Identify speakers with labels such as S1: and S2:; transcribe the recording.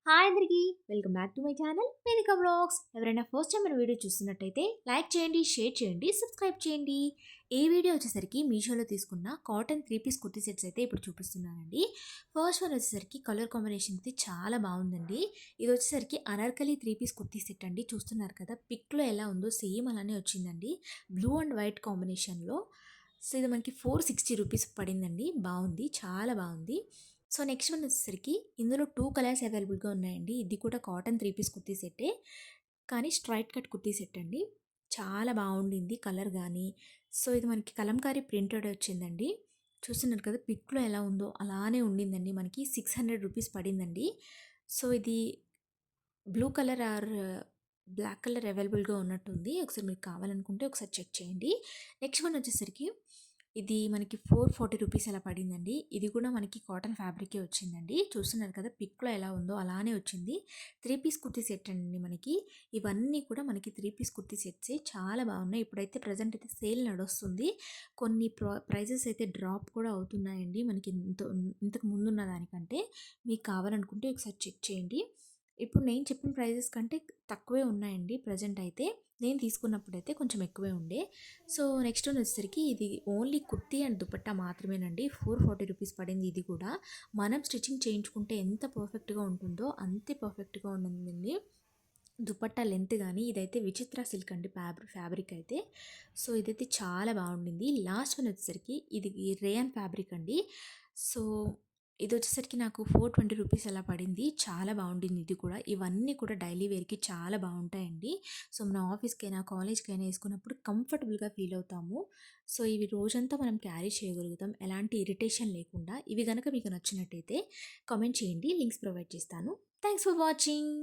S1: Hi అందరికీ welcome back to my channel వేదిక vlogs. ఎవరైనా ఫస్ట్ టైం మన వీడియో చూస్తున్నట్టయితే లైక్ చేయండి, షేర్ చేయండి, సబ్స్క్రైబ్ చేయండి. ఈ వీడియో వచ్చేసరికి మీషోలో తీసుకున్న కాటన్ 3 పీస్ కుర్తీ సెట్స్ అయితే ఇప్పుడు చూపిస్తున్నానండి. ఫస్ట్ వన్ వచ్చేసరికి కలర్ కాంబినేషన్ అయితే చాలా బాగుందండి. ఇది వచ్చేసరికి అనార్కలి 3 పీస్ కుర్తీ సెట్ అండి. చూస్తున్నారు కదా, పిక్లో ఎలా ఉందో సేమ్ అలానే వచ్చిందండి. బ్లూ అండ్ వైట్ కాంబినేషన్లో. సో ఇది మనకి 460 రూపీస్ పడిందండి. బాగుంది, చాలా బాగుంది. సో నెక్స్ట్ వన్ వచ్చేసరికి ఇందులో 2 కలర్స్ అవైలబుల్గా ఉన్నాయండి. ఇది కూడా కాటన్ 3 పీస్ కుర్తీ సెట్టే, కానీ స్ట్రైట్ కట్ కుర్తీ సెట్ అండి. చాలా బాగుండింది కలర్ కానీ. సో ఇది మనకి కలంకారీ ప్రింటెడ్ వచ్చిందండి. చూస్తున్నారు కదా, పిక్లో ఎలా ఉందో అలానే ఉండిందండి. మనకి 600 రూపీస్ పడిందండి. సో ఇది blue colour or black colour అవైలబుల్గా ఉన్నట్టుంది. ఒకసారి మీకు కావాలనుకుంటే ఒకసారి చెక్ చేయండి. నెక్స్ట్ వన్ వచ్చేసరికి ఇది మనకి 440 రూపీస్ అలా పడిందండి. ఇది కూడా మనకి కాటన్ ఫ్యాబ్రికే వచ్చిందండి. చూస్తున్నారు కదా, పిక్లో ఎలా ఉందో అలానే వచ్చింది. 3 పీస్ కుర్తీ సెట్ అండి మనకి. ఇవన్నీ కూడా మనకి 3 పీస్ కుర్తీ సెట్సే, చాలా బాగున్నాయి. ఇప్పుడైతే ప్రజెంట్ అయితే సేల్ నడుస్తుంది. కొన్ని ప్రైజెస్ అయితే డ్రాప్ కూడా అవుతున్నాయండి మనకి ఇంతకు ముందున్న దానికంటే. మీకు కావాలనుకుంటే ఒకసారి చెక్ చేయండి. ఇప్పుడు నేను చెప్పిన ప్రైజెస్ కంటే తక్కువే ఉన్నాయండి ప్రజెంట్ అయితే. నేను తీసుకున్నప్పుడైతే కొంచెం ఎక్కువే ఉండే. సో నెక్స్ట్ వన్ వచ్చేసరికి ఇది ఓన్లీ కుర్తీ అండ్ దుపట్టా మాత్రమేనండి. 440 రూపీస్ పడింది. ఇది కూడా మనం స్టిచ్చింగ్ చేయించుకుంటే ఎంత పర్ఫెక్ట్గా ఉంటుందో అంతే పర్ఫెక్ట్గా ఉంటుందండి. దుపట్టా లెంత్ కానీ, ఇదైతే విచిత్ర సిల్క్ అండి ఫ్యాబ్రిక్ అయితే. సో ఇదైతే చాలా బాగుండింది. లాస్ట్ వన్ వచ్చేసరికి ఇది రేయన్ ఫ్యాబ్రిక్ అండి. సో ఇది వచ్చేసరికి నాకు 420 రూపీస్ అలా పడింది. చాలా బాగుండింది ఇది కూడా. ఇవన్నీ కూడా డైలీ వేర్కి చాలా బాగుంటాయండి. సో మన ఆఫీస్కైనా కాలేజ్కైనా వేసుకున్నప్పుడు కంఫర్టబుల్గా ఫీల్ అవుతాము. సో ఇవి రోజంతా మనం క్యారీ చేయగలుగుతాం ఎలాంటి ఇరిటేషన్ లేకుండా. ఇవి కనుక మీకు నచ్చినట్టయితే కామెంట్ చేయండి, లింక్స్ ప్రొవైడ్ చేస్తాను. Thanks for watching.